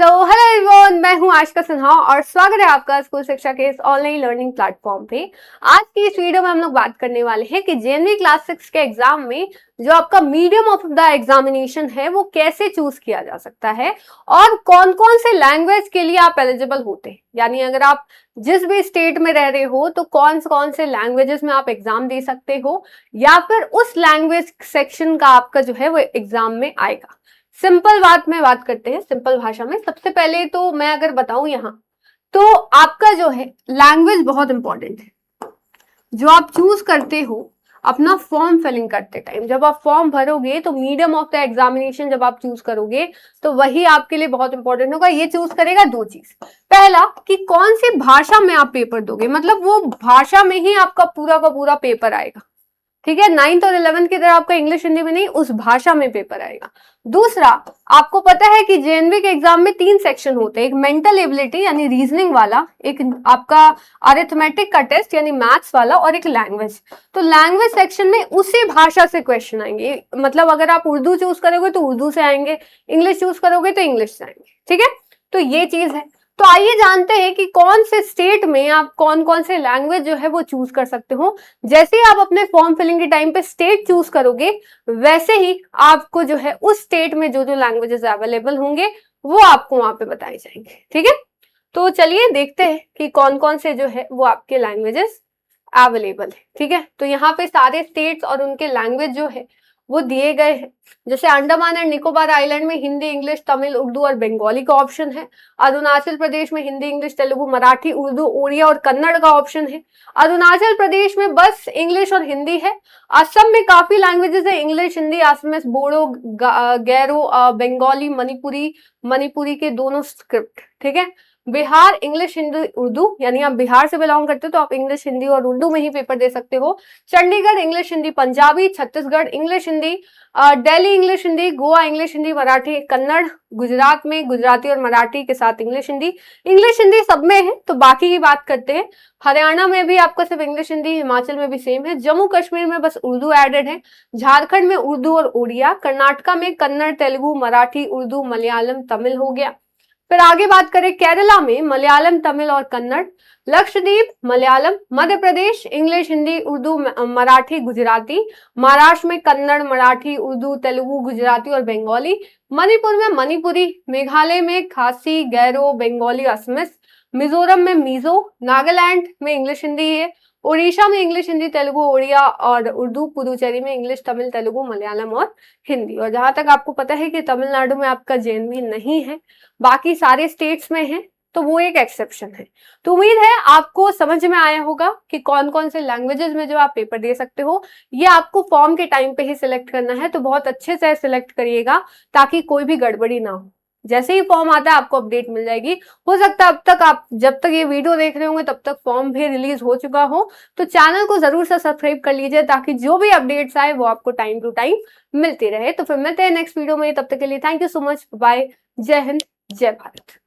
तो hello everyone, मैं हूं आशिका सिन्हा और स्वागत है आपका स्कूल शिक्षा के इस ऑनलाइन लर्निंग प्लेटफॉर्म पे। आज की इस वीडियो में हम लोग बात करने वाले हैं कि जेएनवी क्लास 6 के एग्जाम में जो आपका मीडियम ऑफ द एग्जामिनेशन है वो कैसे चूज किया जा सकता है और कौन कौन से लैंग्वेज के लिए आप एलिजिबल होते हैं। यानी अगर आप जिस भी स्टेट में रह रहे हो तो कौन से लैंग्वेजेस में आप एग्जाम दे सकते हो या फिर उस लैंग्वेज सेक्शन का आपका जो है वो एग्जाम में आएगा। सिंपल बात में बात करते हैं, सिंपल भाषा में। सबसे पहले तो मैं अगर बताऊं यहाँ, तो आपका जो है लैंग्वेज बहुत इंपॉर्टेंट है। जो आप चूज करते हो अपना फॉर्म फिलिंग करते टाइम, जब आप फॉर्म भरोगे तो मीडियम ऑफ द एग्जामिनेशन जब आप चूज करोगे तो वही आपके लिए बहुत इंपॉर्टेंट होगा। ये चूज करेगा दो चीज। पहला कि कौन सी भाषा में आप पेपर दोगे, मतलब वो भाषा में ही आपका पूरा का पूरा पेपर आएगा। ठीक है, 9th और 11th की तरह आपका इंग्लिश हिंदी में नहीं, उस भाषा में पेपर आएगा। दूसरा, आपको पता है कि जेएनवी के एग्जाम में 3 सेक्शन होते हैं। एक मेंटल एबिलिटी यानी रीजनिंग वाला, एक आपका अरिथमेटिक का टेस्ट यानी मैथ्स वाला, और एक लैंग्वेज। तो लैंग्वेज सेक्शन में उसी भाषा से क्वेश्चन आएंगे। मतलब अगर आप उर्दू चूज करोगे तो उर्दू से आएंगे, इंग्लिश चूज करोगे तो इंग्लिश से आएंगे। ठीक है, तो ये चीज है। तो आइए जानते हैं कि कौन से स्टेट में आप कौन कौन से लैंग्वेज जो है वो चूज कर सकते हो। जैसे ही आप अपने फॉर्म फिलिंग के टाइम पे स्टेट चूज करोगे, वैसे ही आपको जो है उस स्टेट में जो जो लैंग्वेजेस अवेलेबल होंगे वो आपको वहां पे बताए जाएंगे। ठीक है, तो चलिए देखते हैं कि कौन कौन से जो है वो आपके लैंग्वेजेस अवेलेबल है। ठीक है, तो यहाँ पे सारे स्टेट्स और उनके लैंग्वेज जो है वो दिए गए हैं। जैसे अंडमान एंड निकोबार आइलैंड में हिंदी, इंग्लिश, तमिल, उर्दू और बंगाली का ऑप्शन है। अरुणाचल प्रदेश में हिंदी, इंग्लिश, तेलुगु, मराठी, उर्दू, ओडिया और कन्नड़ का ऑप्शन है। अरुणाचल प्रदेश में बस इंग्लिश और हिंदी है। असम में काफी लैंग्वेजेस है, इंग्लिश, हिंदी, असमिस, बोडो, गैरो, बंगाली, मणिपुरी के दोनों स्क्रिप्ट। ठीक है, बिहार इंग्लिश, हिंदी, उर्दू, यानी आप बिहार से बिलोंग करते हो तो आप इंग्लिश, हिंदी और उर्दू में ही पेपर दे सकते हो। Chandigarh English, Hindi, Punjabi, Chhattisgarh English, Hindi, Delhi English, Hindi, Goa English, Hindi, Marathi, Kannada, Gujarat में गुजराती और मराठी के साथ इंग्लिश, हिंदी सब में है। तो बाकी की बात करते हैं। हरियाणा में भी आपका सिर्फ इंग्लिश, हिंदी, हिमाचल में भी सेम है। जम्मू कश्मीर में बस उर्दू एडेड है। झारखंड में उर्दू और उड़िया। कर्नाटका में कन्नड़, तेलुगु, मराठी, उर्दू, मलयालम, तमिल हो गया। फिर आगे बात करें, केरला में मलयालम, तमिल और कन्नड़। लक्षद्वीप मलयालम। मध्य प्रदेश इंग्लिश, हिंदी, उर्दू, मराठी, गुजराती। महाराष्ट्र में कन्नड़, मराठी, उर्दू, तेलुगु, गुजराती और बंगाली। मणिपुर में मणिपुरी। मेघालय में खासी, गैरो, बंगाली, असमिस। मिजोरम में मिजो। नागालैंड में इंग्लिश, हिंदी है। उड़ीसा में इंग्लिश, हिंदी, तेलुगु, ओडिया और उर्दू। पुदुचेरी में इंग्लिश, तमिल, तेलुगु, मलयालम और हिंदी। और जहां तक आपको पता है कि तमिलनाडु में आपका जेएनवी नहीं है, बाकी सारे स्टेट्स में है, तो वो एक एक्सेप्शन है। तो उम्मीद है आपको समझ में आया होगा कि कौन कौन से लैंग्वेजेस में जो आप पेपर दे सकते हो। ये आपको फॉर्म के टाइम पे ही सिलेक्ट करना है, तो बहुत अच्छे से सिलेक्ट करिएगा ताकि कोई भी गड़बड़ी ना हो। जैसे ही फॉर्म आता है आपको अपडेट मिल जाएगी। हो सकता है अब तक आप जब तक ये वीडियो देख रहे होंगे तब तक फॉर्म भी रिलीज हो चुका हो। तो चैनल को जरूर से सब्सक्राइब कर लीजिए ताकि जो भी अपडेट्स आए वो आपको टाइम टू टाइम मिलती रहे। तो फिर मिलते हैं नेक्स्ट वीडियो में, तब तक के लिए thank you so much, bye, जय हिंद, जय भारत।